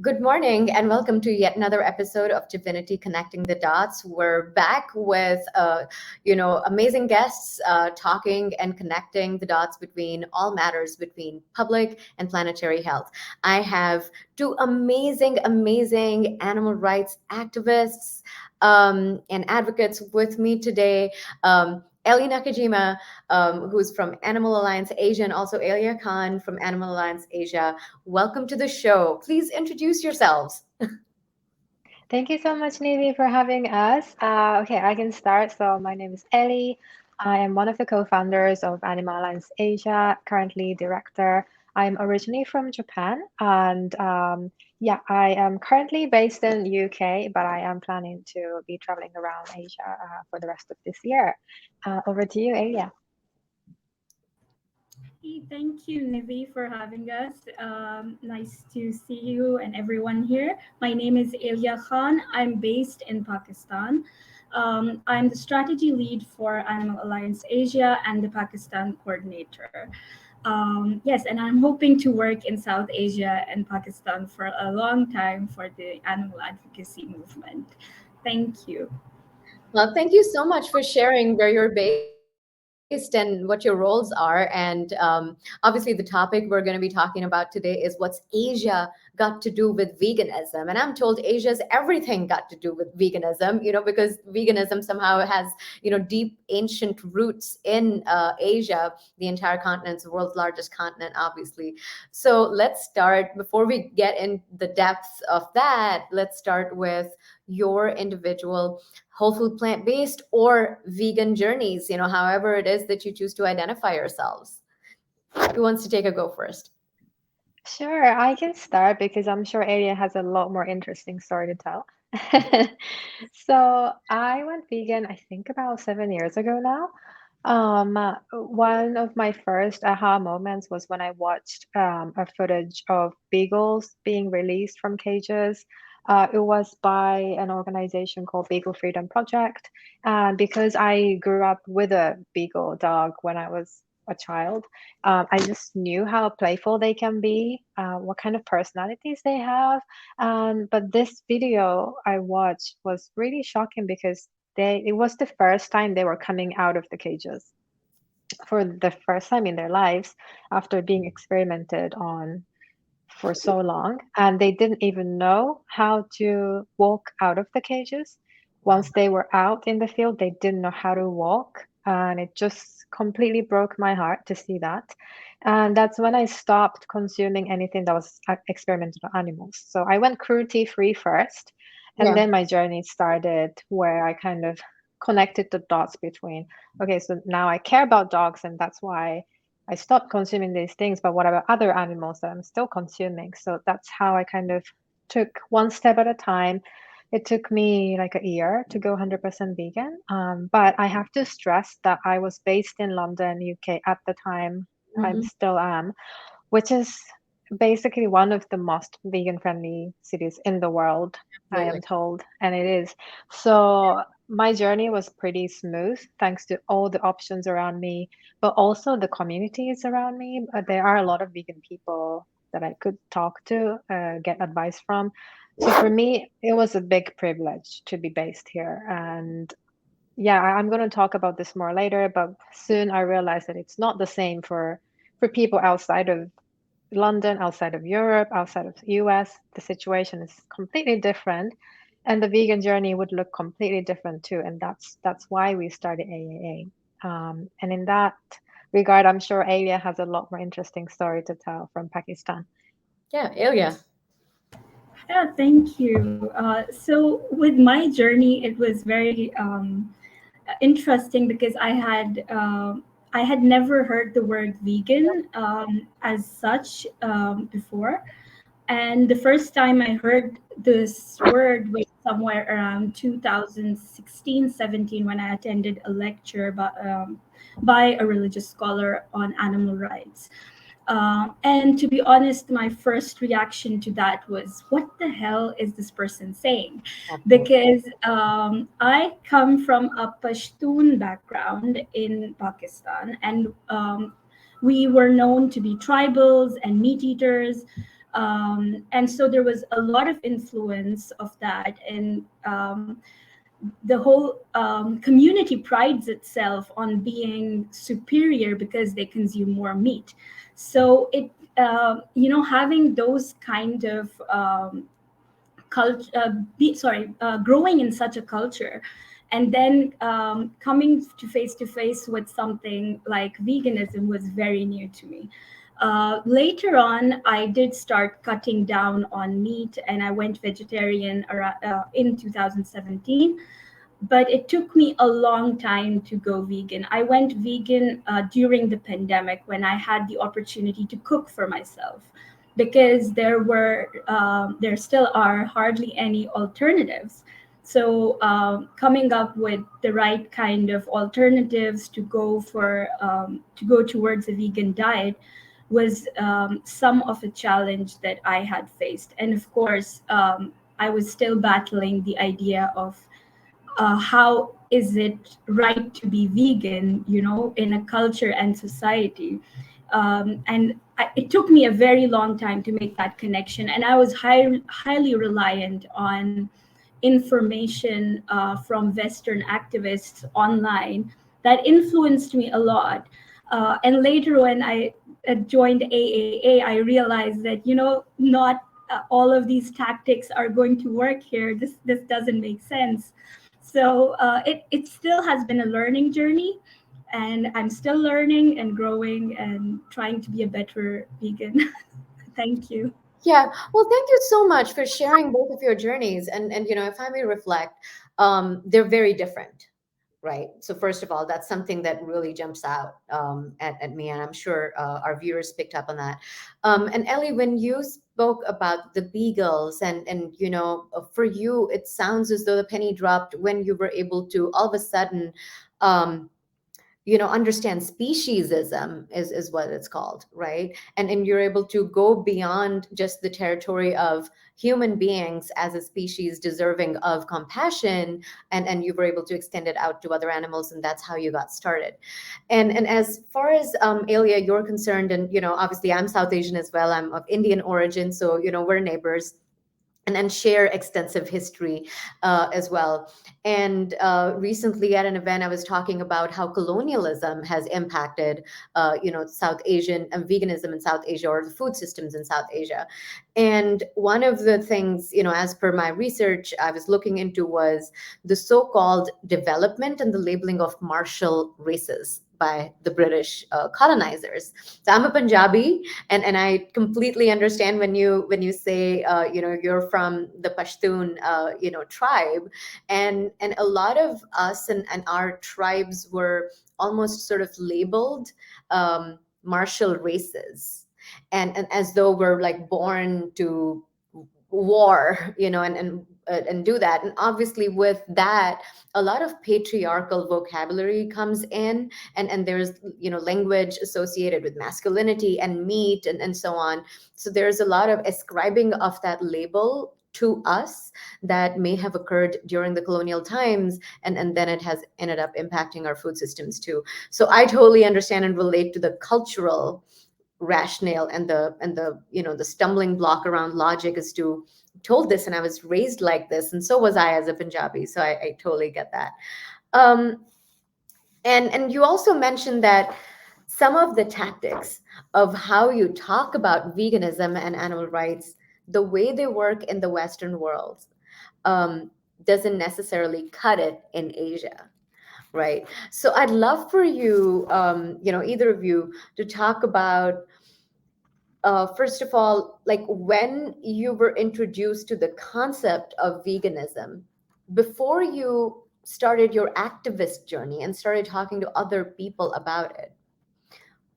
Good morning and welcome to yet another episode of Divinity Connecting the Dots. We're back with, amazing guests talking and connecting the dots between all matters between public and planetary health. I have two amazing animal rights activists and advocates with me today. Elly Nakajima, who's from Animal Alliance Asia, and also Ailya Khan from Animal Alliance Asia. Welcome to the show. Please introduce yourselves. Thank you so much, Nivi, for having us. Okay, I can start. So my name is Elly. I am one of the co-founders of Animal Alliance Asia, currently director. I'm originally from Japan, and yeah, I am currently based in UK, but I am planning to be traveling around Asia for the rest of this year. Over to you, Alia. Hey, thank you, Nivi, for having us. Nice to see you and everyone here. My name is Ailya Khan. I'm based in Pakistan. I'm the strategy lead for Animal Alliance Asia and the Pakistan coordinator. Yes, and I'm hoping to work in South Asia and Pakistan for a long time for the animal advocacy movement. Thank you. Well, thank you so much for sharing where you're based and what your roles are. And obviously, the topic we're going to be talking about today is what's Asia got to do with veganism. And I'm told Asia's everything got to do with veganism, because veganism somehow has, deep ancient roots in Asia, the entire continent, the world's largest continent, obviously. So let's start, before we get in the depths of that, let's start with your individual whole food plant-based or vegan journeys, however it is that you choose to identify yourselves. Who wants to take a go first? Sure, I can start because I'm sure Alia has a lot more interesting story to tell. So I went vegan, I think about 7 years ago now. One of my first aha moments was when I watched a footage of beagles being released from cages. It was by an organization called Beagle Freedom Project. And because I grew up with a beagle dog when I was a child, I just knew how playful they can be, what kind of personalities they have. But this video I watched was really shocking because it was the first time they were coming out of the cages for the first time in their lives after being experimented on for so long, and they didn't even know how to walk out of the cages. Once they were out in the field, they didn't know how to walk, and it just completely broke my heart to see that. And that's when I stopped consuming anything that was experimented on animals. So I went cruelty free first, and Yeah. then my journey started where I kind of connected the dots between, okay, so now I care about dogs, and that's why I stopped consuming these things, but what about other animals that I'm still consuming? So that's how I kind of took one step at a time. It took me like a year to go 100% vegan. But I have to stress that I was based in London, UK at the time. I Mhm. still am, which is basically one of the most vegan friendly cities in the world, I Absolutely. am told, and it is. So my journey was pretty smooth thanks to all the options around me, but also the communities around me. There are a lot of vegan people that I could talk to, get advice from. So for me, it was a big privilege to be based here. And yeah, I'm going to talk about this more later, but soon I realized that it's not the same for people outside of London, outside of Europe, outside of the US. The situation is completely different, and the vegan journey would look completely different too. And that's why we started AAA. And in that regard, I'm sure Alia has a lot more interesting story to tell from Pakistan. Yeah, Ilya. Yeah, thank you. So with my journey, it was very interesting because I had never heard the word vegan as such before, and the first time I heard this word was somewhere around 2016-17 when I attended a lecture by a religious scholar on animal rights. And to be honest, my first reaction to that was, what the hell is this person saying? Absolutely. Because I come from a Pashtun background in Pakistan, and we were known to be tribals and meat eaters. And so there was a lot of influence of that, and the whole community prides itself on being superior because they consume more meat. So it, having those kind of culture, growing in such a culture, and then coming to face with something like veganism was very new to me. Later on, I did start cutting down on meat, and I went vegetarian in 2017. But it took me a long time to go vegan. I went vegan during the pandemic when I had the opportunity to cook for myself, because there still are hardly any alternatives. So coming up with the right kind of alternatives to go towards a vegan diet was some of a challenge that I had faced. And of course, I was still battling the idea of how is it right to be vegan, in a culture and society. It took me a very long time to make that connection. And I was highly reliant on information from Western activists online that influenced me a lot. And later, when I joined AAA, I realized that, not all of these tactics are going to work here. This doesn't make sense. So it still has been a learning journey, and I'm still learning and growing and trying to be a better vegan. Thank you. Yeah, well, thank you so much for sharing both of your journeys. And if I may reflect, they're very different, right? So first of all, that's something that really jumps out at me, and I'm sure our viewers picked up on that. And Elly, when you spoke about the beagles, and for you, it sounds as though the penny dropped when you were able to all of a sudden. Um, understand speciesism is what it's called, right? And you're able to go beyond just the territory of human beings as a species deserving of compassion, and you were able to extend it out to other animals, and that's how you got started. And as far as Ailya, you're concerned, and obviously I'm South Asian as well, I'm of Indian origin, so we're neighbors, and share extensive history as well. And recently at an event, I was talking about how colonialism has impacted, South Asian veganism in South Asia, or the food systems in South Asia. And one of the things, as per my research, I was looking into was the so-called development and the labeling of martial races by the British colonizers. So I'm a Punjabi, and I completely understand when you say you're from the Pashtun tribe, and a lot of us and our tribes were almost sort of labeled martial races, and as though we're like born to war, and do that. And obviously with that, a lot of patriarchal vocabulary comes in, and there's language associated with masculinity and meat, and so on. So there's a lot of ascribing of that label to us that may have occurred during the colonial times, and then it has ended up impacting our food systems too. So I totally understand and relate to the cultural rationale and the stumbling block around logic as to told this and I was raised like this, and so was I as a Punjabi, so I totally get that. um and you also mentioned that some of the tactics of how you talk about veganism and animal rights, the way they work in the Western world, um, doesn't necessarily cut it in Asia, right? So I'd love for you, either of you, to talk about, first of all, like when you were introduced to the concept of veganism, before you started your activist journey and started talking to other people about it,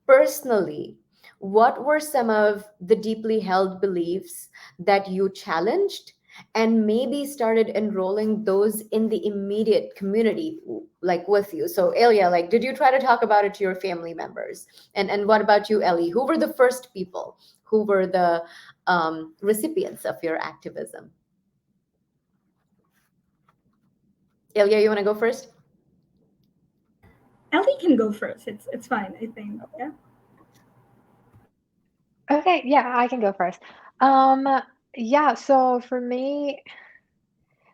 personally, what were some of the deeply held beliefs that you challenged and maybe started enrolling those in the immediate community, like with you? So Ailya, like, did you try to talk about it to your family members? And what about you, Elly? Who were the first people who were the recipients of your activism? Ailya, you want to go first? Ellie can go first. It's fine, I think. Yeah. Okay, yeah, I can go first. Um, yeah, so for me,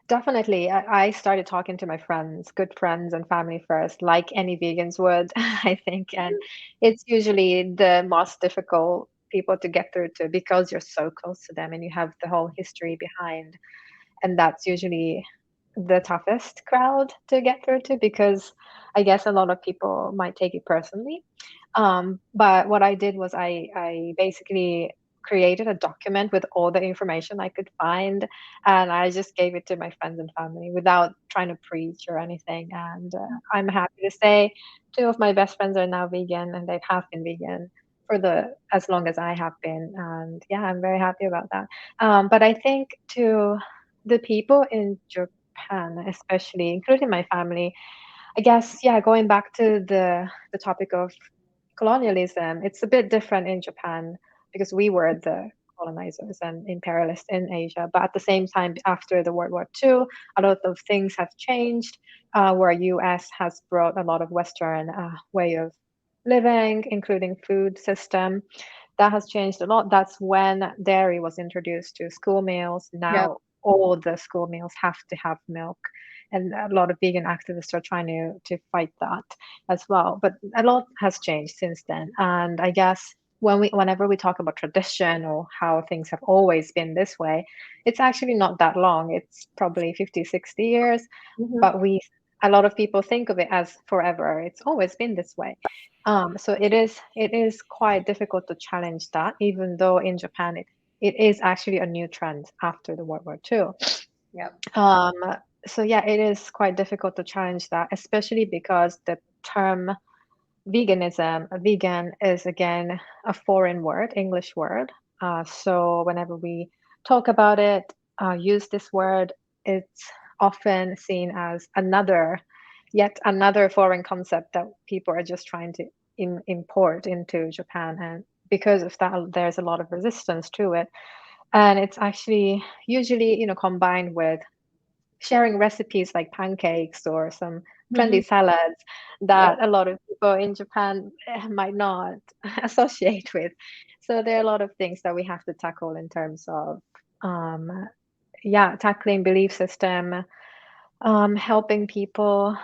definitely, I started talking to my friends, good friends and family first, like any vegans would, I think. And it's usually the most difficult people to get through to because you're so close to them and you have the whole history behind. And that's usually the toughest crowd to get through to because I guess a lot of people might take it personally. But what I did was I basically created a document with all the information I could find, and I just gave it to my friends and family without trying to preach or anything. And I'm happy to say two of my best friends are now vegan, and they have been vegan for the as long as I have been. And yeah, I'm very happy about that. But I think to the people in Japan, especially, including my family, I guess, yeah, going back to the topic of colonialism, it's a bit different in Japan because we were the colonizers and imperialists in Asia. But at the same time, after the World War II, a lot of things have changed, where US has brought a lot of Western way of living, including food system. That has changed a lot. That's when dairy was introduced to school meals. Yeah. Now all the school meals have to have milk, and a lot of vegan activists are trying to fight that as well. But a lot has changed since then, and I guess whenever we talk about tradition or how things have always been this way, it's actually not that long. It's probably 50, 60 years, Hmm. but we a lot of people think of it as forever. It's always been this way. So it is quite difficult to challenge that, even though in Japan it is actually a new trend after the World War II. Yeah. Um, so yeah, it is quite difficult to challenge that, especially because the term vegan is again a foreign word, English word. So whenever we talk about it, use this word, it's often seen as yet another foreign concept that people are just trying to import into Japan. And because of that, there's a lot of resistance to it. And it's actually usually, combined with sharing recipes like pancakes or some Hmm. trendy salads Yeah. that a lot of people in Japan might not associate with. So there are a lot of things that we have to tackle in terms of, um, yeah, tackling belief system, helping people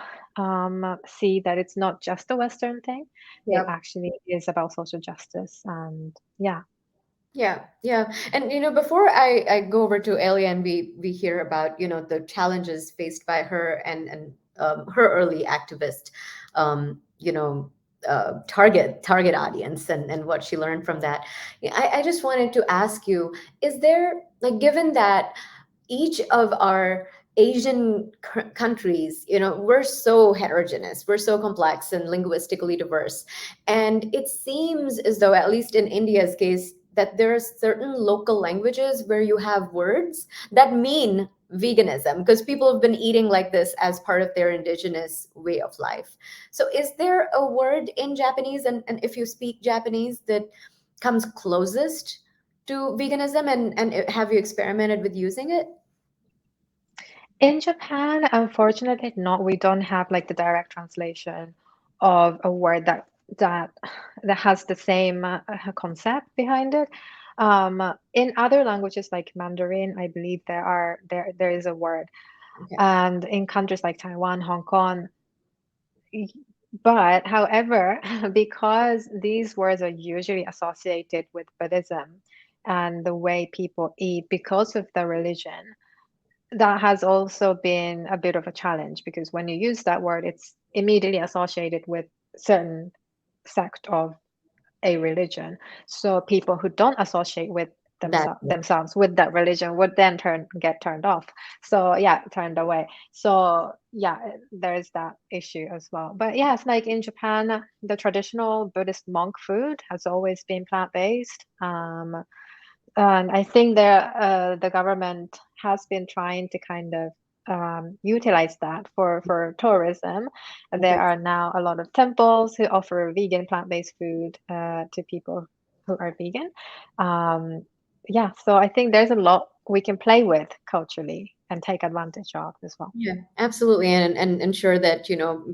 see that it's not just a Western thing. It Yeah. actually is about social justice. And yeah. Yeah, yeah. And before I go over to Ellie and we hear about, the challenges faced by her and her early activist you know target audience and what she learned from that. Yeah, I just wanted to ask you, is there, like, given that each of our Asian countries, we're so heterogeneous, we're so complex and linguistically diverse. And it seems as though, at least in India's case, that there are certain local languages where you have words that mean veganism because people have been eating like this as part of their indigenous way of life. So, is there a word in Japanese, and if you speak Japanese, that comes closest to veganism, and have you experimented with using it? In Japan, unfortunately, not. We don't have like the direct translation of a word that that has the same concept behind it. In other languages like Mandarin, I believe there is a word, Okay. and in countries like Taiwan, Hong Kong. y- But however, because these words are usually associated with Buddhism and the way people eat because of the religion, that has also been a bit of a challenge because when you use that word, it's immediately associated with certain sect of a religion. So people who don't associate with That. themselves with that religion would then get turned off. So yeah, turned away. So yeah, there's that issue as well. But yeah, it's like in Japan, the traditional Buddhist monk food has always been plant-based. And I think the government has been trying to kind of utilize that for tourism. And there Okay. are now a lot of temples who offer vegan plant-based food to people who are vegan. Um, yeah, so I think there's a lot we can play with culturally and take advantage of as well. Yeah, absolutely. And ensure that,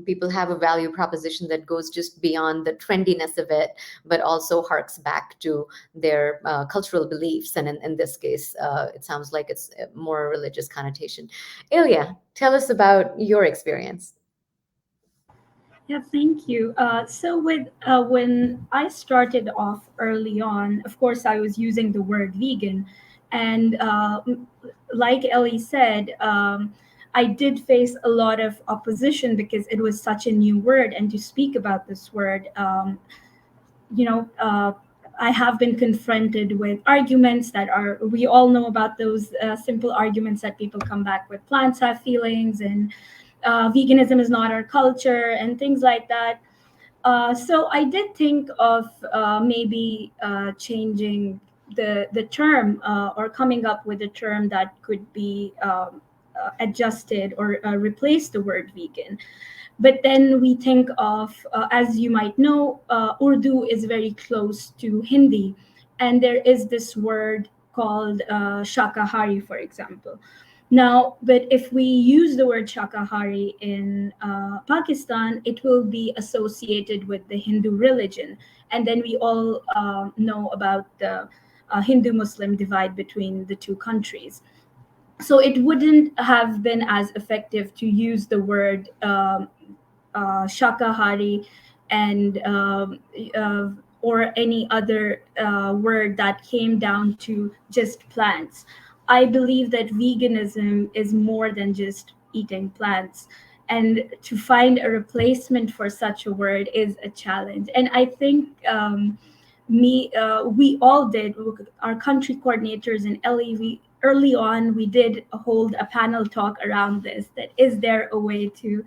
people have a value proposition that goes just beyond the trendiness of it, but also harks back to their cultural beliefs. And in this case, it sounds like it's more a religious connotation. Ilya, tell us about your experience. Yeah, thank you. So when I started off early on, of course, I was using the word vegan, and like Ellie said, I did face a lot of opposition because it was such a new word, and to speak about this word, you know. I have been confronted with arguments that are, we all know about those simple arguments that people come back with: plants have feelings, and veganism is not our culture, and things like that. So I did think of maybe changing the term, or coming up with a term that could be adjusted or replace the word vegan. But then we think of, as you might know, Urdu is very close to Hindi, and there is this word called Shakahari, for example. Now, but if we use the word Shakahari in Pakistan, it will be associated with the Hindu religion. And then we all know about the Hindu Muslim divide between the two countries. So it wouldn't have been as effective to use the word Shakahari and or any other word that came down to just plants. I believe that veganism is more than just eating plants. And to find a replacement for such a word is a challenge. And I think we all did, our country coordinators in LE, early on, we did hold a panel talk around this, that is there a way to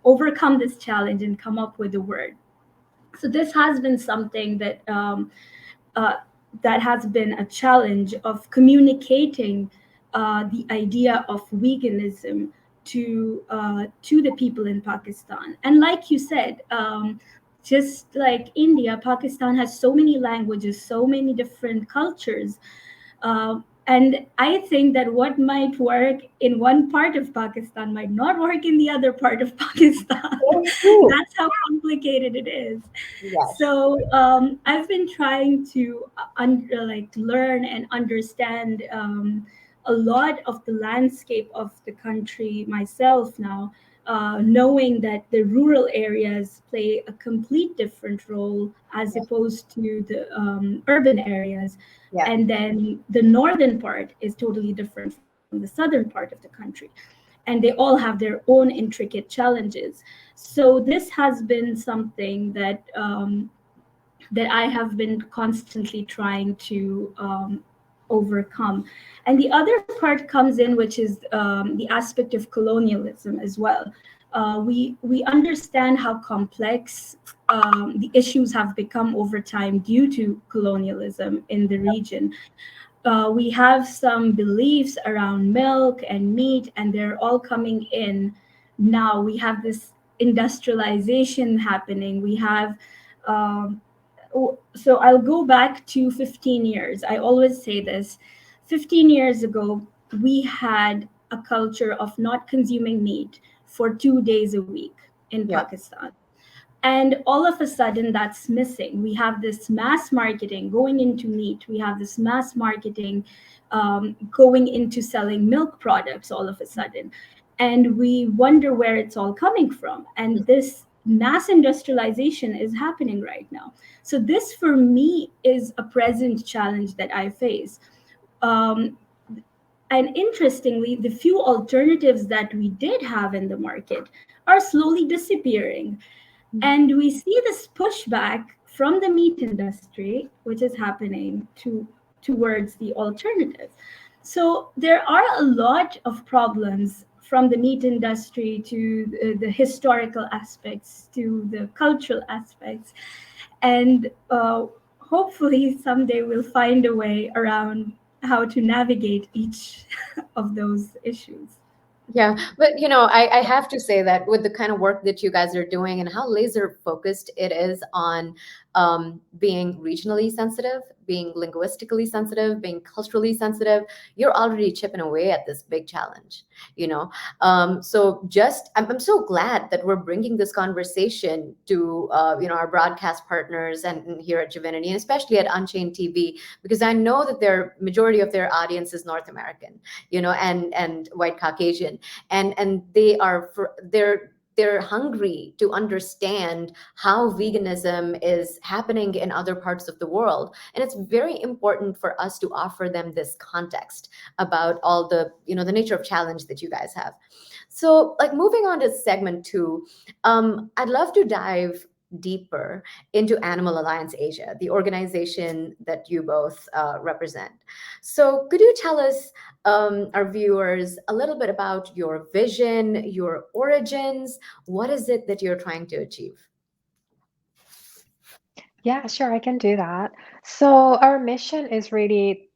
overcome this challenge and come up with a word. So this has been something uh, that has been a challenge of communicating the idea of veganism to the people in Pakistan. And like you said, just like India, Pakistan has so many languages, so many different cultures. And I think that what might work in one part of Pakistan might not work in the other part of Pakistan. Very true. That's how complicated it is. Yes. So I've been trying to learn and understand a lot of the landscape of the country myself now, knowing that the rural areas play a complete different role as Yes. opposed to the urban areas. Yeah. And then the northern part is totally different from the southern part of the country. And they all have their own intricate challenges. So this has been something that I have been constantly trying to overcome. And the other part comes in, which is the aspect of colonialism as well. We understand how complex the issues have become over time due to colonialism in the region. We have some beliefs around milk and meat, and they're all coming in now. We have this industrialization happening. We have so I'll go back to 15 years. I always say this. 15 years ago, we had a culture of not consuming meat for 2 days a week in Yeah. Pakistan. And all of a sudden, that's missing. We have this mass marketing going into meat. We have this mass marketing going into selling milk products all of a sudden. And we wonder where it's all coming from. And this mass industrialization is happening right now. So, this for me is a present challenge that I face. Um, and interestingly, the few alternatives that we did have in the market are slowly disappearing. And we see this pushback from the meat industry, which is happening towards the alternatives. So there are a lot of problems, from the meat industry to the historical aspects to the cultural aspects. And hopefully someday we'll find a way around how to navigate each of those issues. Yeah, but I have to say that with the kind of work that you guys are doing and how laser focused it is on being regionally sensitive, being linguistically sensitive, being culturally sensitive, you're already chipping away at this big challenge, you know. So just I'm so glad that we're bringing this conversation to our broadcast partners and here at Divinity, and especially at Unchained TV, because I know that their majority of their audience is North American, and white Caucasian, and they're hungry to understand how veganism is happening in other parts of the world, and it's very important for us to offer them this context about all the nature of challenge that you guys have. So, like, moving on to segment two, I'd love to dive deeper into Animal Alliance Asia, the organization that you both represent. So, could you tell us, our viewers, a little bit about your vision, your origins? What is it that you're trying to achieve? Yeah, sure, I can do that. So our mission is really,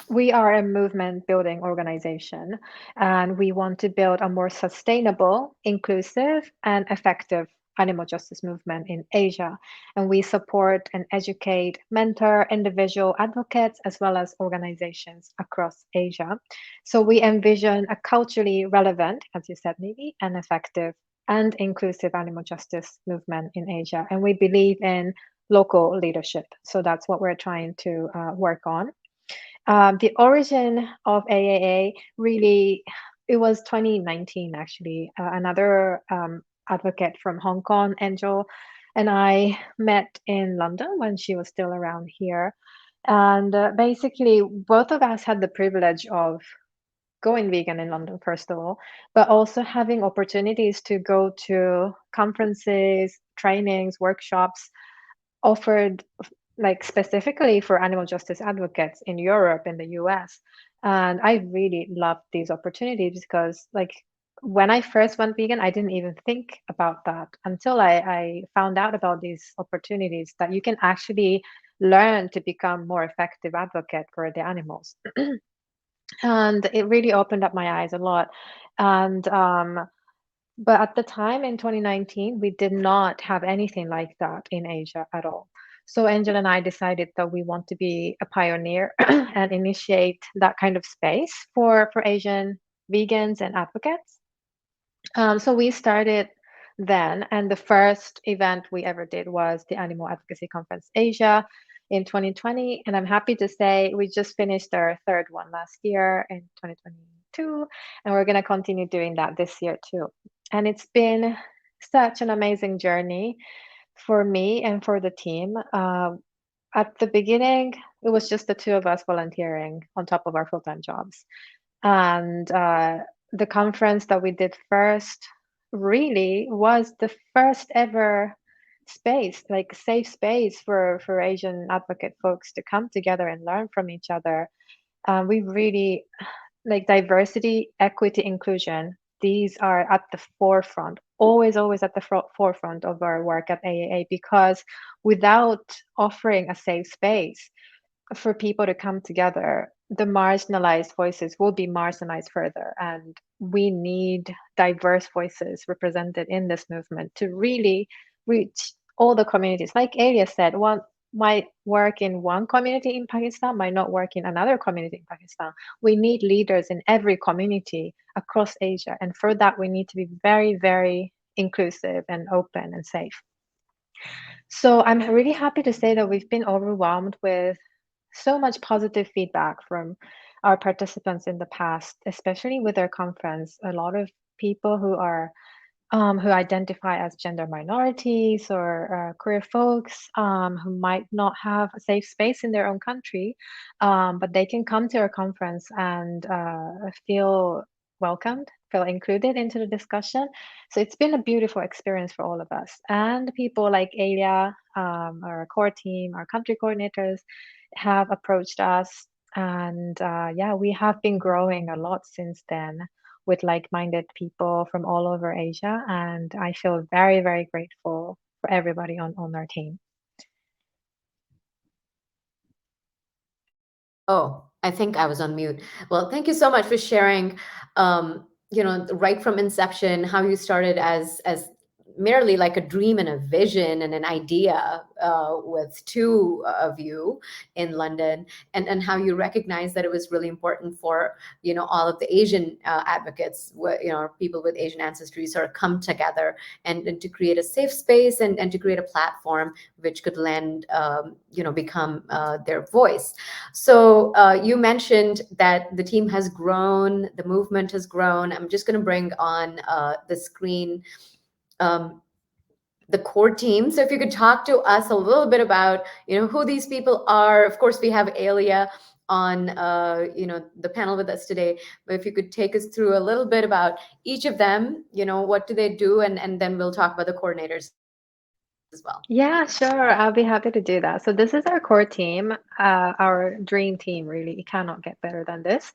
we are a movement building organization, and we want to build a more sustainable, inclusive, and effective animal justice movement in Asia. And we support and educate, mentor individual advocates as well as organizations across Asia. So we envision a culturally relevant, as you said, Nivi, and effective and inclusive animal justice movement in Asia. And we believe in local leadership. So that's what we're trying to work on. The origin of AAA really, it was 2019 actually. Another advocate from Hong Kong, Angel, and I met in London when she was still around here. And basically, both of us had the privilege of going vegan in London, first of all, but also having opportunities to go to conferences, trainings, workshops offered like specifically for animal justice advocates in Europe and the US. And I really loved these opportunities because like when I first went vegan, I didn't even think about that until I found out about these opportunities that you can actually learn to become more effective advocate for the animals. And it really opened up my eyes a lot. And but at the time in 2019, we did not have anything like that in Asia at all. So Angel and I decided that we want to be a pioneer and initiate that kind of space for Asian vegans and advocates. So we started then, and the first event we ever did was the Animal Advocacy Conference Asia in 2020. And I'm happy to say we just finished our third one last year in 2022, and we're going to continue doing that this year too. And it's been such an amazing journey for me and for the team. At the beginning, it was just the two of us volunteering on top of our full time jobs. And the conference that we did first really was the first ever space, like safe space for Asian advocate folks to come together and learn from each other. We really like diversity, equity, inclusion. These are at the forefront, always at the forefront of our work at AAA, because without offering a safe space for people to come together, the marginalized voices will be marginalized further. And we need diverse voices represented in this movement to really reach all the communities. Like Ailya said, one might work in one community in Pakistan, might not work in another community in Pakistan. We need leaders in every community across Asia. And for that, we need to be very, very inclusive and open and safe. So I'm really happy to say that we've been overwhelmed with so much positive feedback from our participants in the past, especially with our conference. A lot of people who identify as gender minorities or queer folks who might not have a safe space in their own country, but they can come to our conference and feel welcomed, feel included into the discussion. So it's been a beautiful experience for all of us. And people like Ailya, our core team, our country coordinators have approached us. And yeah, we have been growing a lot since then with like-minded people from all over Asia, and I feel very, very grateful for everybody on our team. Oh, I think I was on mute. Well, thank you so much for sharing right from inception, how you started as merely like a dream and a vision and an idea with two of you in London, and how you recognized that it was really important for all of the Asian advocates, people with Asian ancestry, sort of come together and to create a safe space and to create a platform which could lend become their voice. So you mentioned that the team has grown, the movement has grown. I'm just going to bring on the screen um, the core team. So if you could talk to us a little bit about, who these people are. Of course, we have Ailya on, the panel with us today. But if you could take us through a little bit about each of them, what do they do, and then we'll talk about the coordinators as well. Yeah, sure. I'll be happy to do that. So this is our core team, our dream team, really. It cannot get better than this.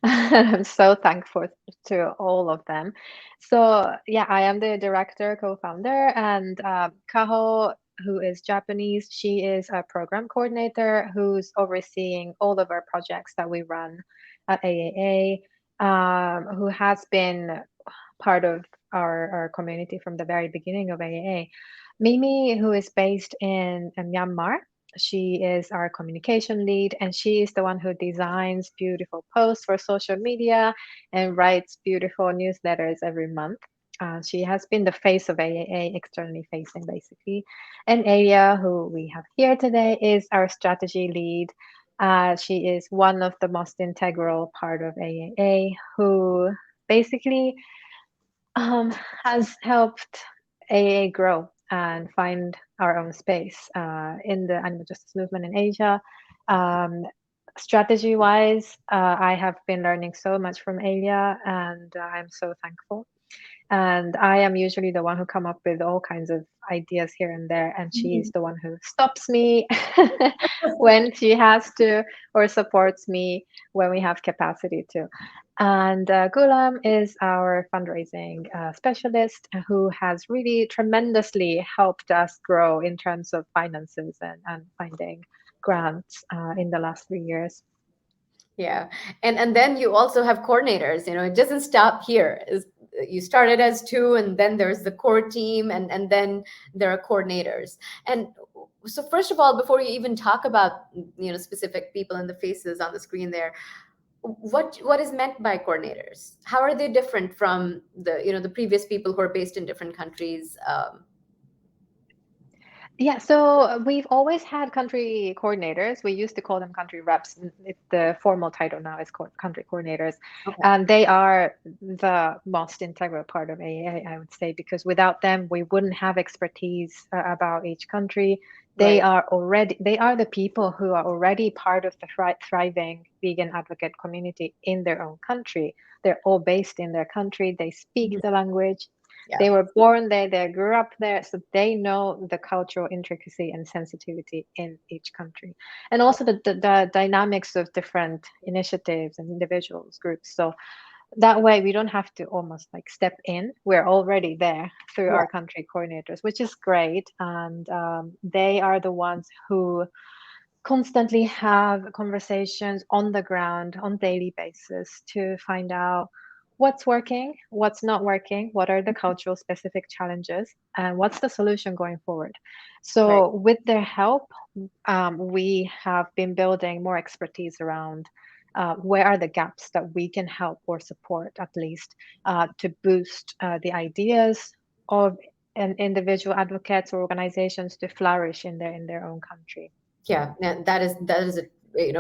I'm so thankful to all of them. So yeah, I am the director, co-founder, and Kaho, who is Japanese, she is a program coordinator who's overseeing all of our projects that we run at AAA, who has been part of our community from the very beginning of AAA. Mimi, who is based in Myanmar, she is our communication lead, and she is the one who designs beautiful posts for social media and writes beautiful newsletters every month. She has been the face of AAA, externally facing, basically. And Ailya, who we have here today, is our strategy lead. She is one of the most integral part of AAA, who basically um, has helped AA grow and find our own space in the animal justice movement in Asia. Um, Strategy wise, I have been learning so much from Ailya, and I'm so thankful. And I am usually the one who come up with all kinds of ideas here and there, and she's Mhm. the one who stops me when she has to, or supports me when we have capacity to. And Gulam is our fundraising specialist who has really tremendously helped us grow in terms of finances and finding grants in the last 3 years. Yeah. And then you also have coordinators, it doesn't stop here. You started as two, and then there's the core team, and then there are coordinators. And so first of all, before you even talk about, specific people and the faces on the screen there, what is meant by coordinators? How are they different from the previous people who are based in different countries? Yeah, so we've always had country coordinators. We used to call them country reps. The formal title now is called country coordinators. Okay. And they are the most integral part of AA, I would say, because without them, we wouldn't have expertise about each country. Right. They are the people who are already part of the thriving vegan advocate community in their own country. They're all based in their country. They speak Mhm. the language. Yeah. They were born there, they grew up there, so they know the cultural intricacy and sensitivity in each country, and also the dynamics of different initiatives and individuals, groups. So that way, we don't have to almost like step in. We're already there through Yeah. our country coordinators, which is great. And they are the ones who constantly have conversations on the ground on daily basis to find out what's working, what's not working, what are the cultural specific challenges, and what's the solution going forward. Right. So with their help, we have been building more expertise around where are the gaps that we can help or support, at least to boost the ideas of an individual advocates or organizations to flourish in their own country. Yeah, that is a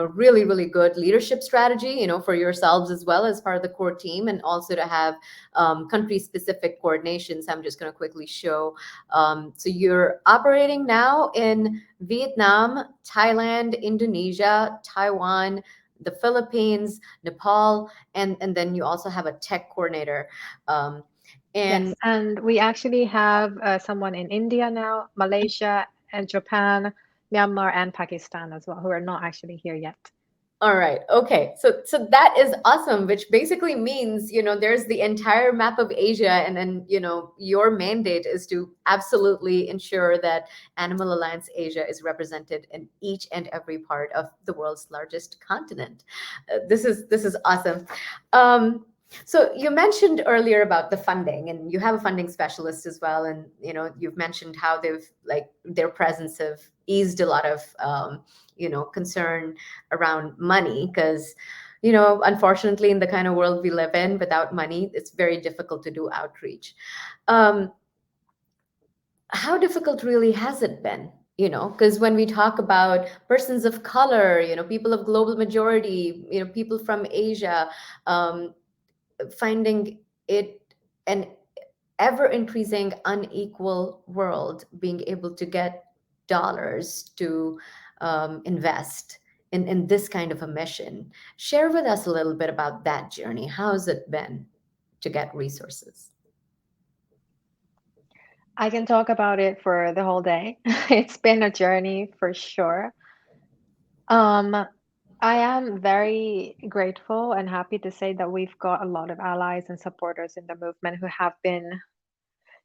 really really good leadership strategy, for yourselves as well as part of the core team, and also to have country specific coordinations. I'm just going to quickly show. So you're operating now in Vietnam, Thailand, Indonesia, Taiwan, the Philippines, Nepal, and then you also have a tech coordinator. Um, Yes, and and we actually have someone in India now, Malaysia, and Japan, Myanmar, and Pakistan as well, who are not actually here yet. All right. Okay. So that is awesome, which basically means, there's the entire map of Asia, and then, your mandate is to absolutely ensure that Animal Alliance Asia is represented in each and every part of the world's largest continent. This is awesome. Um, So you mentioned earlier about the funding, and you have a funding specialist as well, and you've mentioned how their presence have eased a lot of concern around money, because unfortunately, in the kind of world we live in, without money, it's very difficult to do outreach. Um, how difficult really has it been? Because when we talk about persons of color, people of global majority, people from Asia, um, finding it an ever increasing unequal world, being able to get dollars to invest in this kind of a mission. Share with us a little bit about that journey. How's it been to get resources? I can talk about it for the whole day. It's been a journey for sure. Um, I am very grateful and happy to say that we've got a lot of allies and supporters in the movement who have been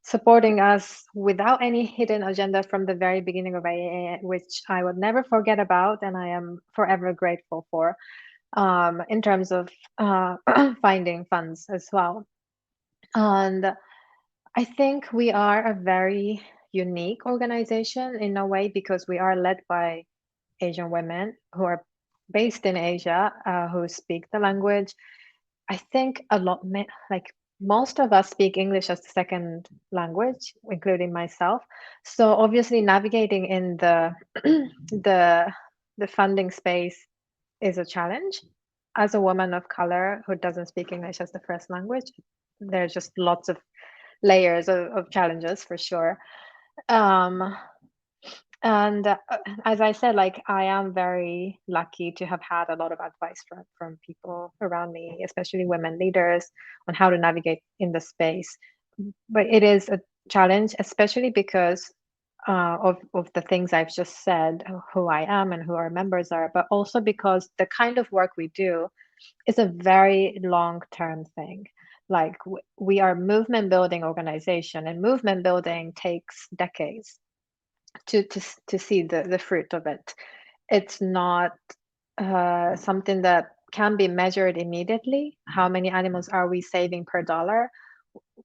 supporting us without any hidden agenda from the very beginning of AA, which I would never forget about, and I am forever grateful for, in terms of finding funds as well. And I think we are a very unique organization in a way because we are led by Asian women who are based in Asia, who speak the language. I think like most of us speak English as a second language, including myself. So obviously navigating in the the the funding space is a challenge. As a woman of color who doesn't speak English as the first language, there's just lots of layers of challenges for sure. Um, and as I said, like I am very lucky to have had a lot of advice from people around me, especially women leaders, on how to navigate in the space. But it is a challenge, especially because of the things I've just said, who I am and who our members are, but also because the kind of work we do is a very long-term thing. Like we are a movement building organization, and movement building takes decades to see the fruit of it. It's not something that can be measured immediately. How many animals are we saving per dollar?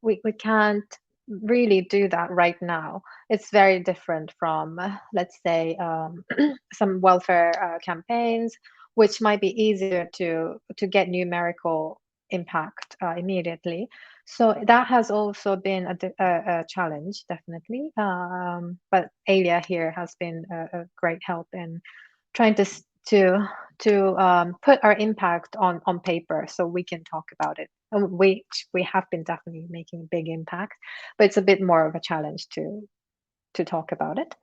We can't really do that right now. It's very different from, let's say, some welfare campaigns, which might be easier to get numerical impact immediately. So that has also been a challenge, definitely. But Ailya here has been a great help in trying to put our impact on paper so we can talk about it. And we have been definitely making a big impact, but it's a bit more of a challenge to talk about it.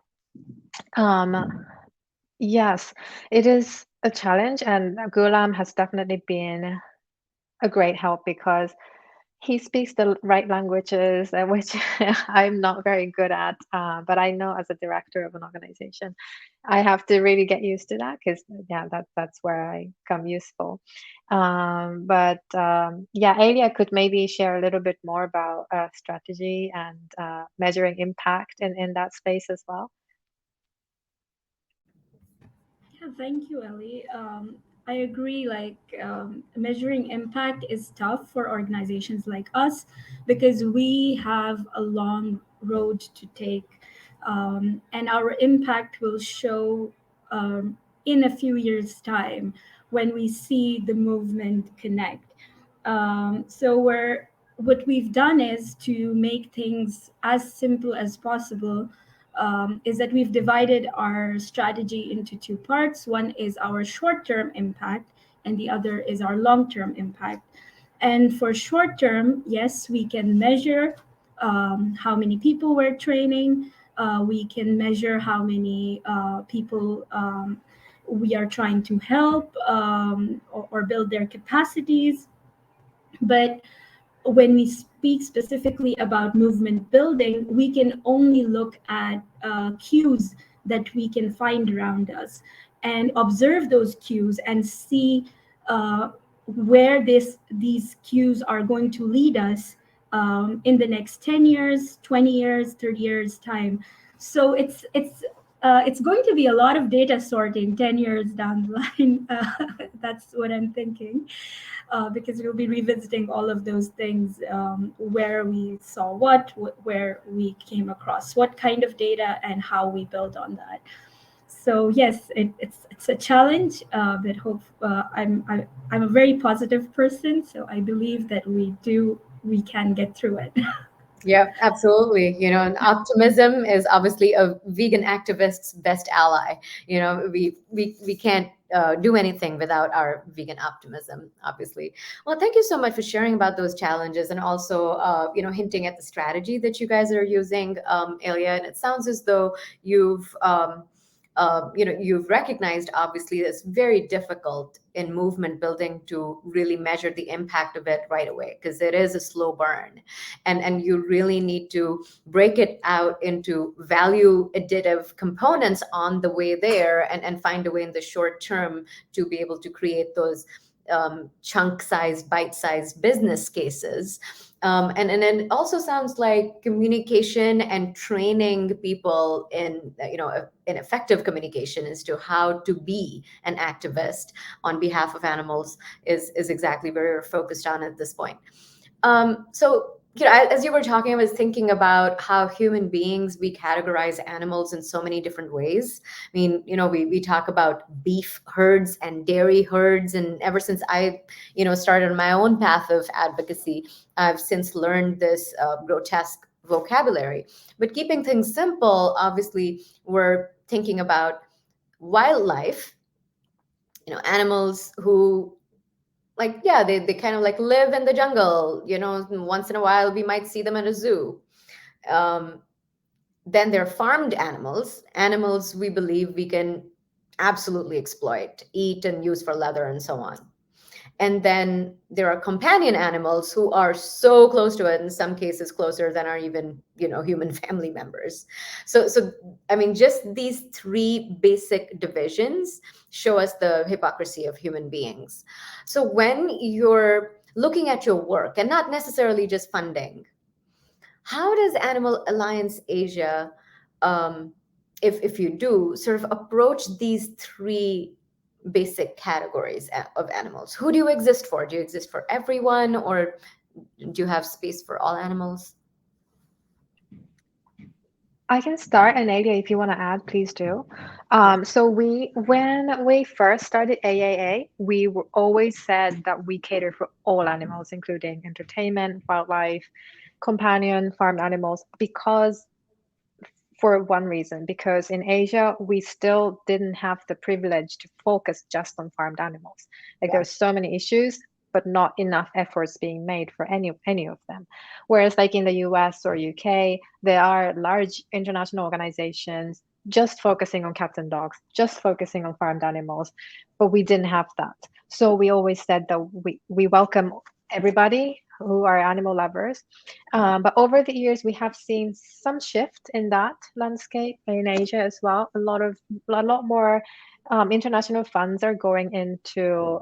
Yes, it is a challenge, and Gulam has definitely been a great help because he speaks the right languages, which I'm not very good at. But I know as a director of an organization, I have to really get used to that because yeah, that's where I come useful. Yeah, Ailya could maybe share a little bit more about strategy and measuring impact in that space as well. Yeah, thank you, Ellie. I agree. Measuring impact is tough for organizations like us because we have a long road to take, and our impact will show in a few years' time when we see the movement connect. What we've done is to make things as simple as possible, is that we've divided our strategy into two parts. One is our short term impact, and the other is our long term impact. And for short term, yes, we can measure how many people we're training, we can measure how many people we are trying to help, or build their capacities. But when we speak specifically about movement building, we can only look at cues that we can find around us and observe those cues and see where these cues are going to lead us in the next 10 years, 20 years, 30 years time. So it's it's going to be a lot of data sorting 10 years down the line. That's what I'm thinking, because we'll be revisiting all of those things, where we saw where we came across what kind of data, and how we build on that. So yes, it's a challenge, but I'm a very positive person, so I believe that we can get through it. Yeah, absolutely. And optimism is obviously a vegan activist's best ally. We can't do anything without our vegan optimism, obviously. Well, thank you so much for sharing about those challenges, and also, hinting at the strategy that you guys are using, Ailya. And it sounds as though you've recognized, obviously, it's very difficult in movement building to really measure the impact of it right away, because it is a slow burn, and you really need to break it out into value additive components on the way there, and find a way in the short term to be able to create those chunk-sized, bite-sized business cases. And it also sounds like communication and training people in effective communication as to how to be an activist on behalf of animals is exactly where you're focused on at this point. So, as you were talking, I was thinking about how human beings, we categorize animals in so many different ways. I mean, we talk about beef herds and dairy herds, and ever since I, started on my own path of advocacy, I've since learned this grotesque vocabulary. But keeping things simple, obviously, we're thinking about wildlife, animals who, like, yeah, they kind of like live in the jungle. Once in a while we might see them at a zoo. um, then there are farmed animals we believe we can absolutely exploit, eat, and use for leather and so on. And then there are companion animals who are so close to it, in some cases closer than our even, human family members. So I mean, just these three basic divisions show us the hypocrisy of human beings. So when you're looking at your work, and not necessarily just funding, how does Animal Alliance Asia, um, if you do, sort of approach these three basic categories of animals? Who do you exist for? Do you exist for everyone, or do you have space for all animals? I can start, and Ailya, if you want to add, please do. So when we first started AAA, we always said that we cater for all animals, including entertainment, wildlife, companion, farmed animals, because for one reason, because in Asia, we still didn't have the privilege to focus just on farmed animals. Like, Yeah. there's so many issues, but not enough efforts being made for any of them. Whereas like in the US or UK, there are large international organizations just focusing on cats and dogs, just focusing on farmed animals, but we didn't have that. So we always said that we welcome everybody who are animal lovers. But over the years, we have seen some shift in that landscape in Asia as well. A lot more international funds are going into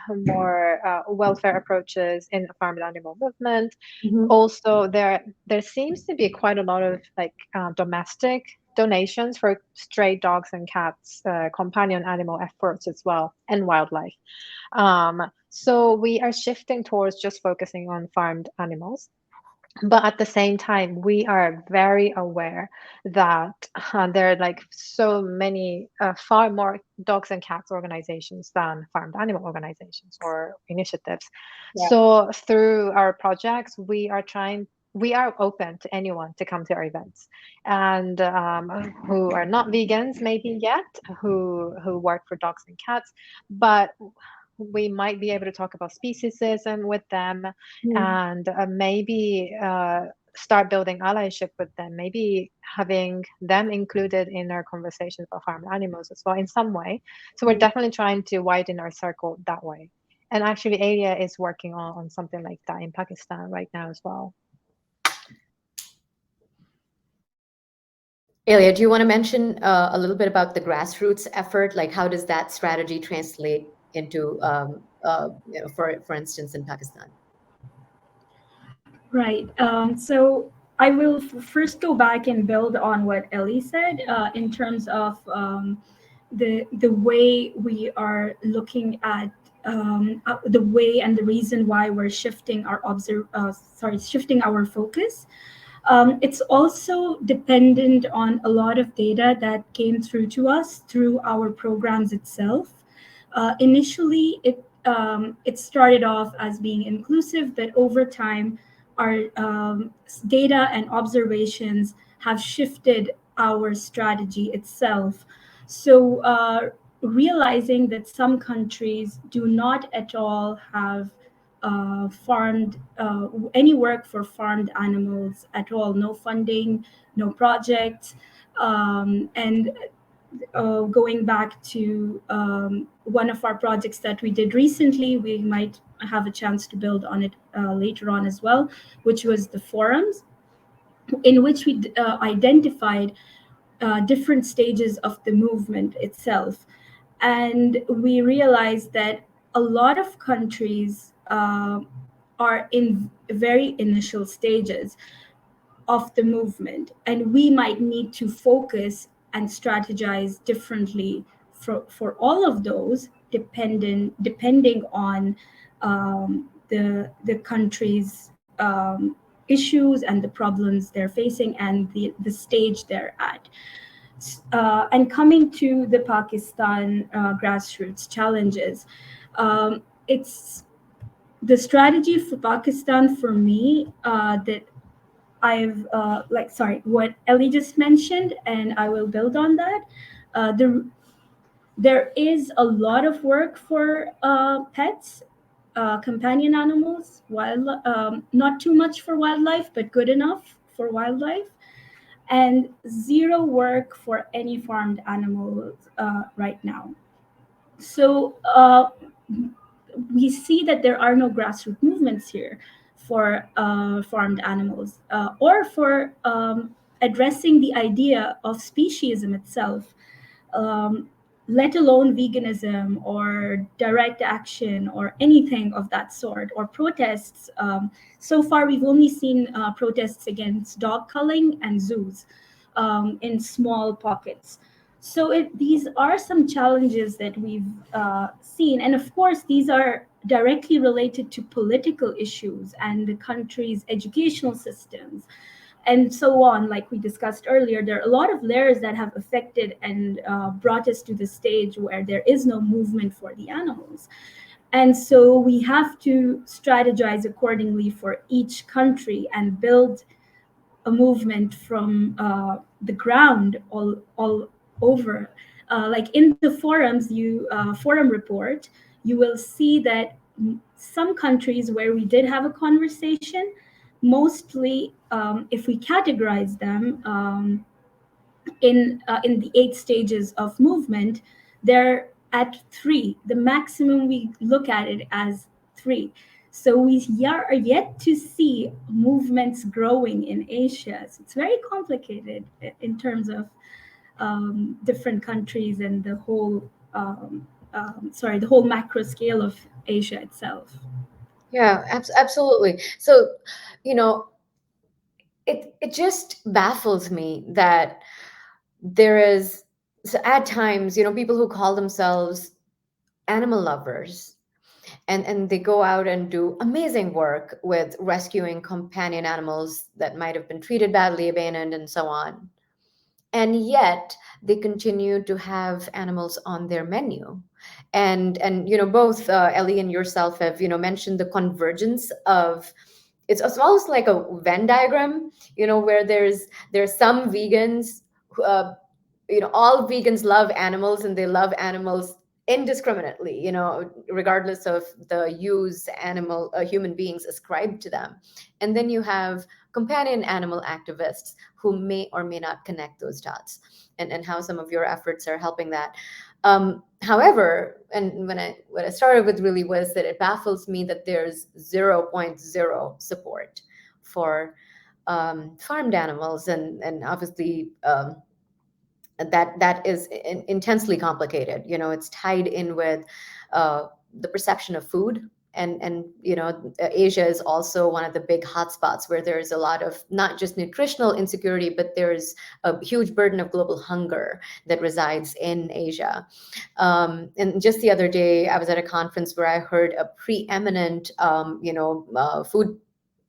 more welfare approaches in the farmed animal movement. Mhm. Also, there seems to be quite a lot of like domestic donations for stray dogs and cats, companion animal efforts as well, and wildlife. So we are shifting towards just focusing on farmed animals. But at the same time, we are very aware that there are like so many, far more dogs and cats organizations than farmed animal organizations or initiatives. Yeah. So through our projects, we are open to anyone to come to our events, and who are not vegans maybe yet, who work for dogs and cats, but we might be able to talk about speciesism with them, Mm. and maybe start building allyship with them, maybe having them included in our conversations about farmed animals as well in some way. So we're definitely trying to widen our circle that way. And actually, Ailya is working on something like that in Pakistan right now as well. Ailya, do you want to mention a little bit about the grassroots effort? Like, how does that strategy translate into, for instance, in Pakistan? Right. So I will first go back and build on what Ellie said in terms of the way we are looking at the way and the reason why we're shifting our shifting our focus. It's also dependent on a lot of data that came through to us through our programs itself. Initially, it started off as being inclusive, but over time, our data and observations have shifted our strategy itself. So, realizing that some countries do not at all have farmed any work for farmed animals at all, no funding, no projects, and going back to one of our projects that we did recently, we might have a chance to build on it later on as well, which was the forums, in which we identified different stages of the movement itself. And we realized that a lot of countries are in very initial stages of the movement, and we might need to focus and strategize differently for all of those, depending on the country's issues and the problems they're facing and the stage they're at. And coming to the Pakistan grassroots challenges, it's the strategy for Pakistan for me that what Ellie just mentioned, and I will build on that. There is a lot of work for pets, companion animals, not too much for wildlife, but good enough for wildlife, and zero work for any farmed animals right now. So we see that there are no grassroots movements here for farmed animals or for addressing the idea of speciesism itself, um, let alone veganism or direct action or anything of that sort, or protests. So far, we've only seen protests against dog culling and zoos in small pockets. So these are some challenges that we've seen. And of course, these are directly related to political issues and the country's educational systems and so on. Like we discussed earlier, there are a lot of layers that have affected and brought us to the stage where there is no movement for the animals. And so we have to strategize accordingly for each country and build a movement from the ground all over. Like in the forums, forum report, you will see that some countries where we did have a conversation, mostly if we categorize them in the 8 stages of movement, they're at 3. The maximum we look at it as 3. So we are yet to see movements growing in Asia. So it's very complicated in terms of different countries and the whole macro scale of Asia itself. Yeah, absolutely. So, you know, it just baffles me that there is, so at times, people who call themselves animal lovers, and they go out and do amazing work with rescuing companion animals that might have been treated badly, abandoned, and so on. And yet they continue to have animals on their menu. And both Ellie and yourself have mentioned the convergence of, it's almost like a Venn diagram, where there's some vegans who, all vegans love animals, and they love animals indiscriminately, regardless of the use animal human beings ascribe to them. And then you have companion animal activists who may or may not connect those dots, and how some of your efforts are helping that. However, and what I started with really was that it baffles me that there's 0.0 support for farmed animals, and obviously that is intensely complicated. It's tied in with the perception of food and Asia is also one of the big hotspots where there's a lot of not just nutritional insecurity, but there's a huge burden of global hunger that resides in Asia. And just the other day, I was at a conference where I heard a preeminent, food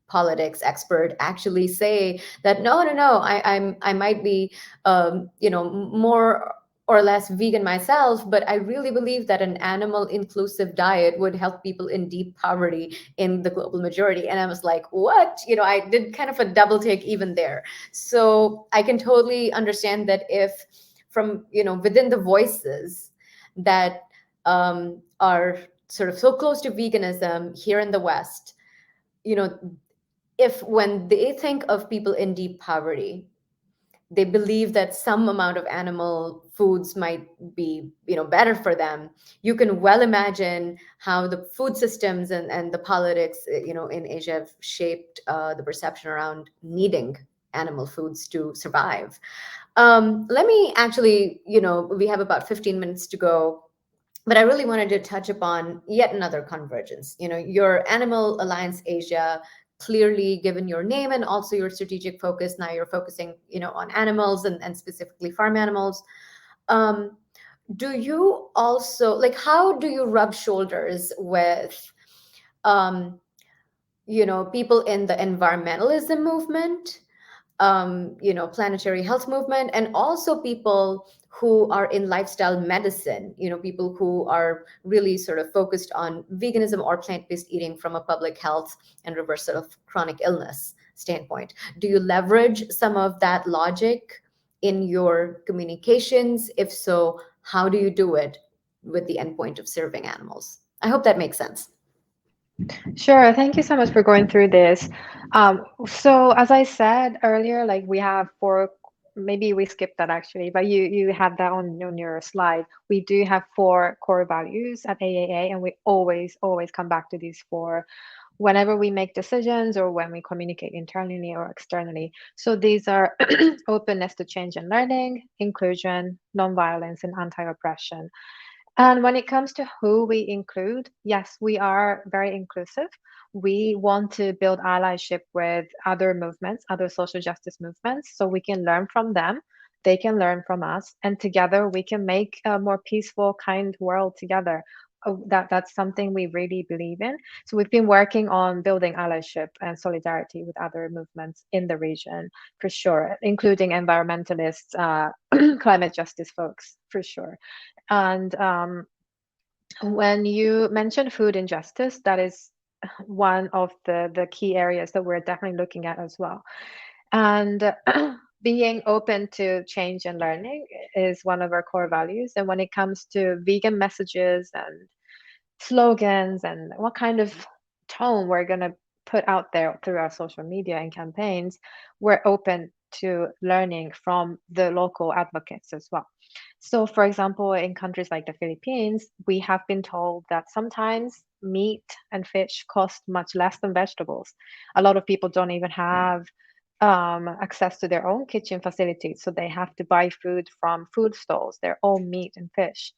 politics expert actually say that no, I might be, more or less vegan myself, but I really believe that an animal inclusive diet would help people in deep poverty in the global majority. And I was like, what? I did kind of a double take even there. So I can totally understand that if from, within the voices that are sort of so close to veganism here in the West, if when they think of people in deep poverty, they believe that some amount of animal foods might be better for them, you can well imagine how the food systems and the politics in Asia have shaped the perception around needing animal foods to survive. Let me actually, we have about 15 minutes to go, but I really wanted to touch upon yet another convergence. Your Animal Alliance Asia, clearly given your name and also your strategic focus, now you're focusing, on animals and specifically farm animals. Do you also, like, how do you rub shoulders with, people in the environmentalism movement, planetary health movement, and also people who are in lifestyle medicine, people who are really sort of focused on veganism or plant-based eating from a public health and reversal of chronic illness standpoint? Do you leverage some of that logic in your communications? If so, how do you do it with the endpoint of serving animals? I hope that makes sense. Sure. Thank you so much for going through this. So as I said earlier, like we have four, maybe we skipped that actually, but you had that on your slide. We do have four core values at AAA, and we always come back to these four whenever we make decisions or when we communicate internally or externally. So these are openness to change and learning, inclusion, nonviolence, and anti-oppression. And when it comes to who we include, yes, we are very inclusive. We want to build allyship with other movements, other social justice movements, so we can learn from them. They can learn from us, and together we can make a more peaceful, kind world together. That's something we really believe in. So we've been working on building allyship and solidarity with other movements in the region, for sure, including environmentalists, climate justice folks, for sure. And when you mentioned food injustice, that is one of the key areas that we're definitely looking at as well. And being open to change and learning is one of our core values. And when it comes to vegan messages and slogans and what kind of tone we're going to put out there through our social media and campaigns, we're open to learning from the local advocates as well. So, for example, in countries like the Philippines, we have been told that sometimes meat and fish cost much less than vegetables. A lot of people don't even have access to their own kitchen facilities, so they have to buy food from food stalls, their own meat and fish.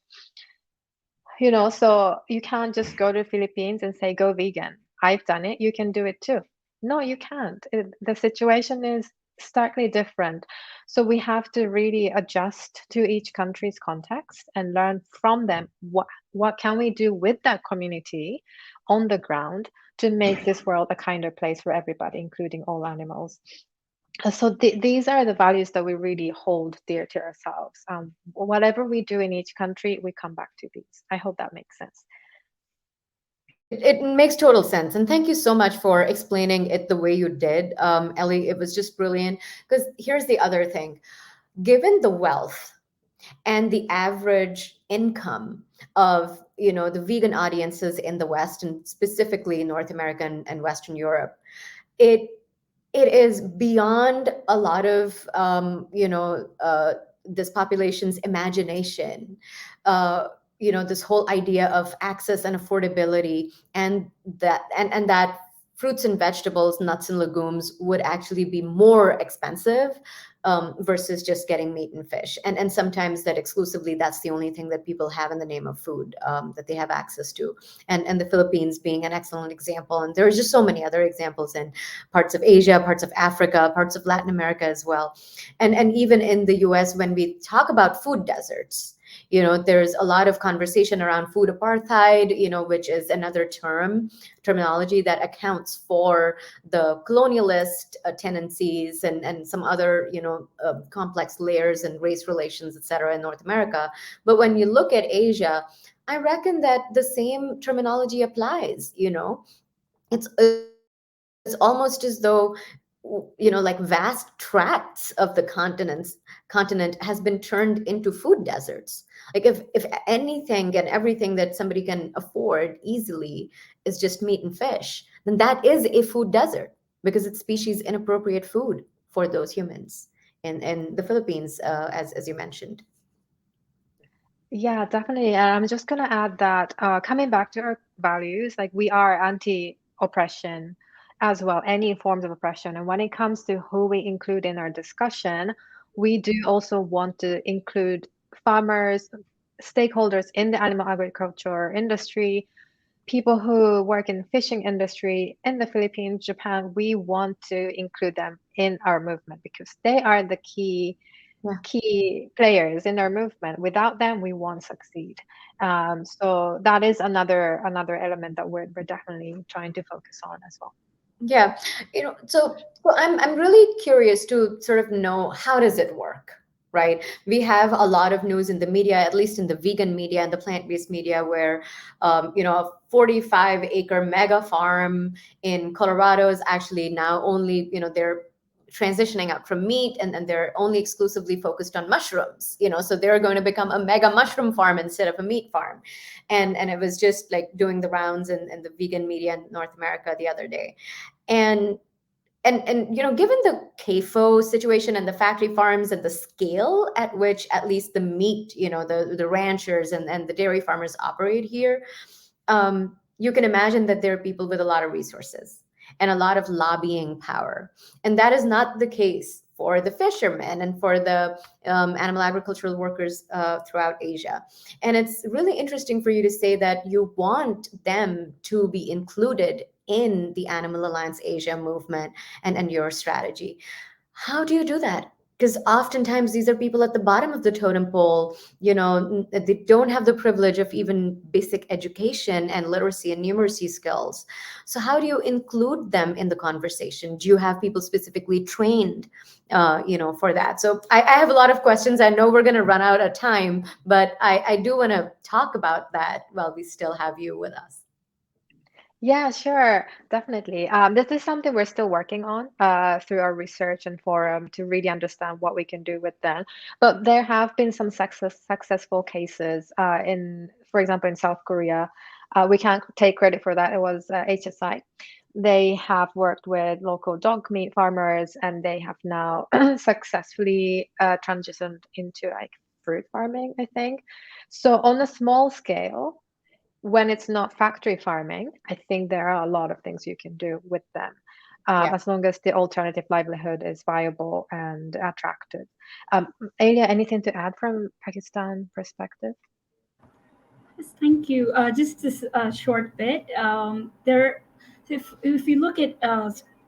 So you can't just go to the Philippines and say, go vegan. I've done it. You can do it too. No, you can't. The situation is starkly different. So we have to really adjust to each country's context and learn from them. What can we do with that community on the ground to make this world a kinder place for everybody, including all animals? So these are the values that we really hold dear to ourselves. Whatever we do in each country, we come back to these. I hope that makes sense. It makes total sense. And thank you so much for explaining it the way you did, Elly. It was just brilliant. Because here's the other thing. Given the wealth and the average income of, the vegan audiences in the West, and specifically North America and Western Europe, it is beyond a lot of, this population's imagination. This whole idea of access and affordability, and that fruits and vegetables, nuts and legumes would actually be more expensive versus just getting meat and fish. And sometimes that exclusively, that's the only thing that people have in the name of food that they have access to. And the Philippines being an excellent example. And there's just so many other examples in parts of Asia, parts of Africa, parts of Latin America as well. And even in the US, when we talk about food deserts, there's a lot of conversation around food apartheid, which is another terminology that accounts for the colonialist tendencies and some other, complex layers and race relations, et cetera, in North America. But when you look at Asia, I reckon that the same terminology applies. It's almost as though, like vast tracts of the continent has been turned into food deserts. Like if anything and everything that somebody can afford easily is just meat and fish, then that is a food desert because it's species inappropriate food for those humans in the Philippines, as you mentioned. Yeah, definitely. And I'm just going to add that coming back to our values, like we are anti-oppression as well, any forms of oppression. And when it comes to who we include in our discussion, we do also want to include farmers, stakeholders in the animal agriculture industry, people who work in fishing industry in the Philippines, Japan. We want to include them in our movement because they are the Yeah. key players in our movement. Without them, we won't succeed. So that is another element that we're definitely trying to focus on as well. Yeah, so I'm really curious to sort of know, how does it work, right? We have a lot of news in the media, at least in the vegan media and the plant-based media, where a 45-acre mega farm in Colorado is actually now only, they're transitioning out from meat, and they're only exclusively focused on mushrooms, so they're going to become a mega mushroom farm instead of a meat farm. And it was just like doing the rounds in the vegan media in North America the other day. And given the CAFO situation and the factory farms and the scale at which at least the meat, the ranchers and the dairy farmers operate here, you can imagine that there are people with a lot of resources and a lot of lobbying power. And that is not the case for the fishermen and for the animal agricultural workers throughout Asia. And it's really interesting for you to say that you want them to be included in the Animal Alliance Asia movement and your strategy. How do you do that? Because oftentimes these are people at the bottom of the totem pole, they don't have the privilege of even basic education and literacy and numeracy skills. So how do you include them in the conversation? Do you have people specifically trained, for that? So I have a lot of questions. I know we're going to run out of time, but I do want to talk about that while we still have you with us. Yeah, sure, definitely. This is something we're still working on through our research and forum to really understand what we can do with them. But there have been some successful cases for example, in South Korea. We can't take credit for that. It was HSI. They have worked with local dog meat farmers, and they have now successfully transitioned into like fruit farming, I think. So on a small scale, when it's not factory farming, I think there are a lot of things you can do with them, Yeah. as long as the alternative livelihood is viable and attractive. Ailya, anything to add from Pakistan perspective? Yes, thank you. Just this short bit. If you look at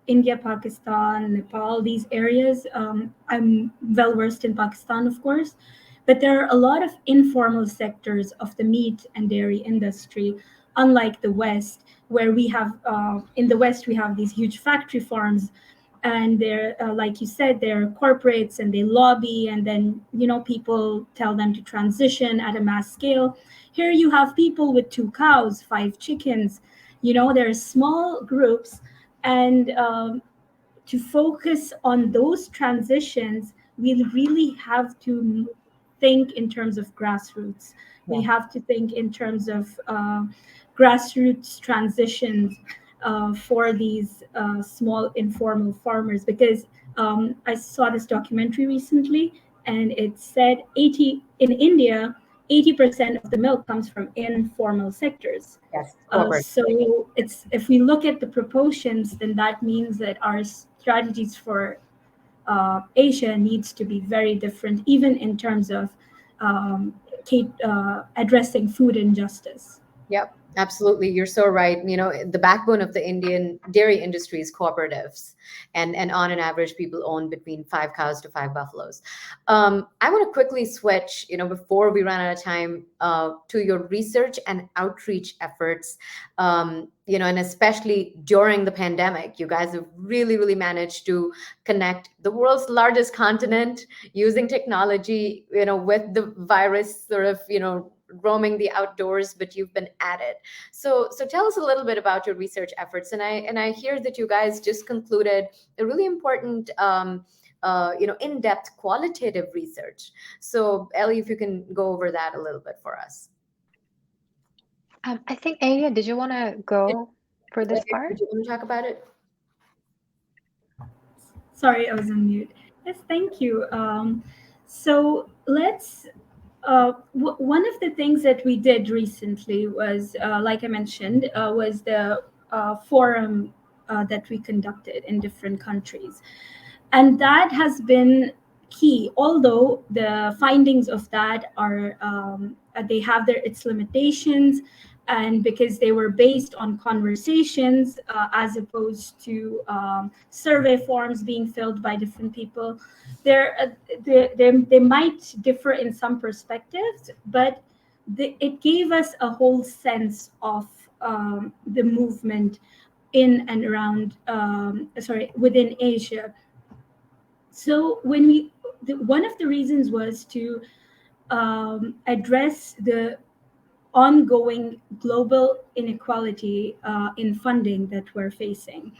India, Pakistan, Nepal, these areas, I'm well versed in Pakistan, of course, but there are a lot of informal sectors of the meat and dairy industry, unlike the West, where we have, in the West, we have these huge factory farms, and they're like you said, they're corporates and they lobby, and then people tell them to transition at a mass scale. Here you have people with 2 cows, 5 chickens. There are small groups, and to focus on those transitions, we really have to think in terms of grassroots. We Yeah. have to think in terms of grassroots transitions for these small informal farmers. Because I saw this documentary recently, and it said 80 in India, 80% of the milk comes from informal sectors. Yes, corporate. So it's, if we look at the proportions, then that means that our strategies for Asia needs to be very different, even in terms of addressing food injustice. Yep, absolutely. You're so right. The backbone of the Indian dairy industry is cooperatives, and on an average, people own between 5 cows to 5 buffaloes. I want to quickly switch, before we run out of time, to your research and outreach efforts. And especially during the pandemic, you guys have really, really managed to connect the world's largest continent using technology, with the virus sort of, roaming the outdoors, but you've been at it. So tell us a little bit about your research efforts. And I hear that you guys just concluded a really important in-depth qualitative research. So Elly, if you can go over that a little bit for us. I think, Ailya, did you want to go for this part? Did you want to talk about it? Sorry, I was on mute. Yes, thank you. So let's. One of the things that we did recently was, like I mentioned, was the forum that we conducted in different countries, and that has been key. Although the findings of that are, they have its limitations, and because they were based on conversations as opposed to survey forms being filled by different people, they might differ in some perspectives, but it gave us a whole sense of the movement in and around, within Asia. So one of the reasons was to address the ongoing global inequality in funding that we're facing.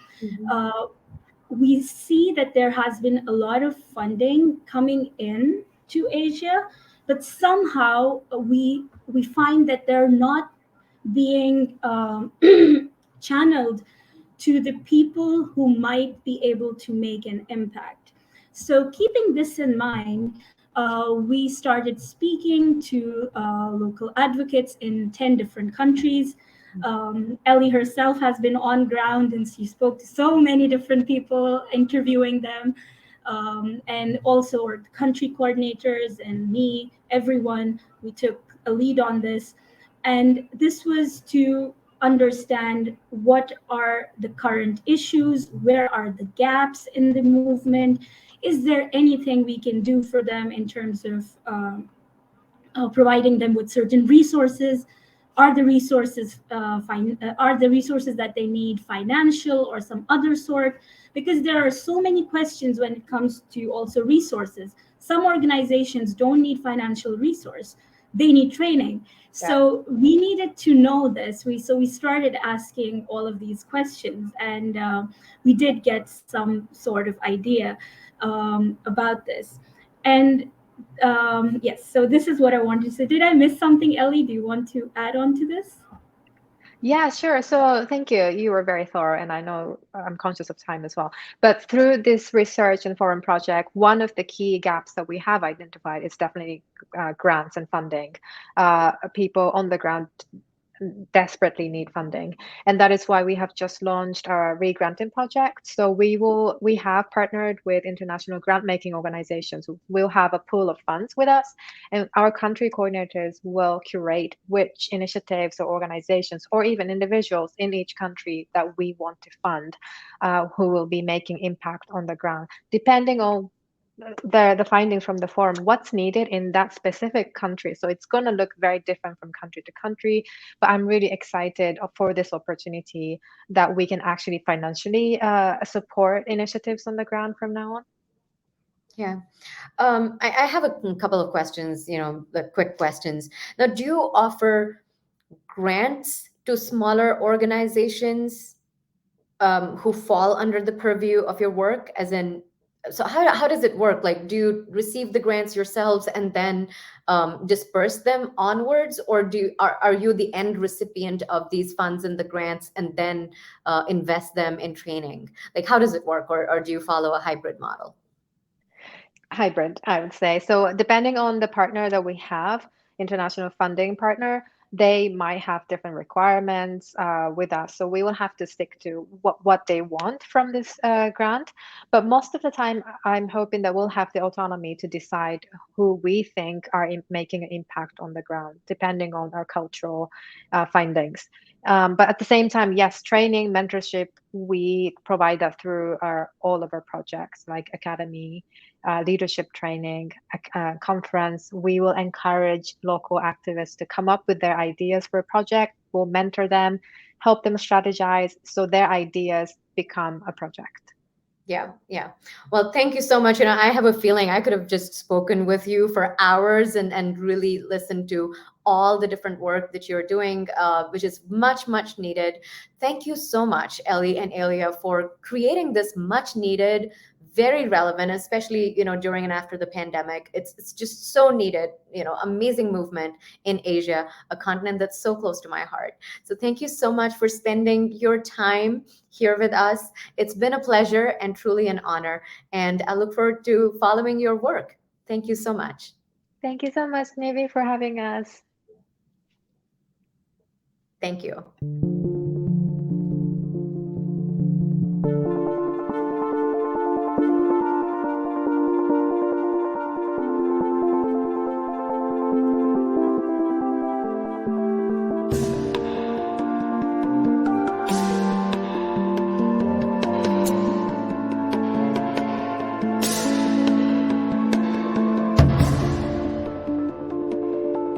We see that there has been a lot of funding coming in to Asia, but somehow we find that they're not being channeled to the people who might be able to make an impact. So keeping this in mind, we started speaking to local advocates in 10 different countries. Elly herself has been on ground and she spoke to so many different people, interviewing them. And also our country coordinators and me, everyone, we took a lead on this. And this was to understand what are the current issues, where are the gaps in the movement, is there anything we can do for them in terms of providing them with certain resources? Are the resources that they need financial or some other sort? Because there are so many questions when it comes to also resources. Some organizations don't need financial resource; they need training. Yeah. So we needed to know this. So we started asking all of these questions, and we did get some sort of idea about this. And yes, so this is what I wanted to say. Did I miss something, Elly? Do you want to add on to this? Yeah, sure. So thank you. You were very thorough, and I know I'm conscious of time as well. But through this research and forum project, one of the key gaps that we have identified is definitely grants and funding. People on the ground desperately need funding, and that is why we have just launched our re-granting project. So we have partnered with international grant making organizations who will have a pool of funds with us, and our country coordinators will curate which initiatives or organizations or even individuals in each country that we want to fund, who will be making impact on the ground, depending on the findings from the forum, what's needed in that specific country. So it's going to look very different from country to country, but I'm really excited for this opportunity that we can actually financially support initiatives on the ground from now on. Yeah. I have a couple of questions, the quick questions. Now, do you offer grants to smaller organizations who fall under the purview of your work? As in, so how does it work? Like, do you receive the grants yourselves and then disperse them onwards, or are you the end recipient of these funds and the grants and then invest them in training? Like, how does it work, or do you follow a hybrid model? Hybrid, I would say. So depending on the partner that we have, international funding partner, they might have different requirements with us. So we will have to stick to what they want from this grant. But most of the time, I'm hoping that we'll have the autonomy to decide who we think are making an impact on the ground, depending on our cultural findings. But at the same time, yes, training, mentorship, we provide that through all of our projects like academy, leadership training, conference. We will encourage local activists to come up with their ideas for a project. We'll mentor them, help them strategize so their ideas become a project. Yeah, yeah. Well, thank you so much. I have a feeling I could have just spoken with you for hours and really listened to all the different work that you're doing, which is much, much needed. Thank you so much, Elly and Ailya, for creating this much needed, very relevant, especially, during and after the pandemic. It's just so needed, amazing movement in Asia, a continent that's so close to my heart. So thank you so much for spending your time here with us. It's been a pleasure and truly an honor. And I look forward to following your work. Thank you so much. Thank you so much, Nivi, for having us. Thank you.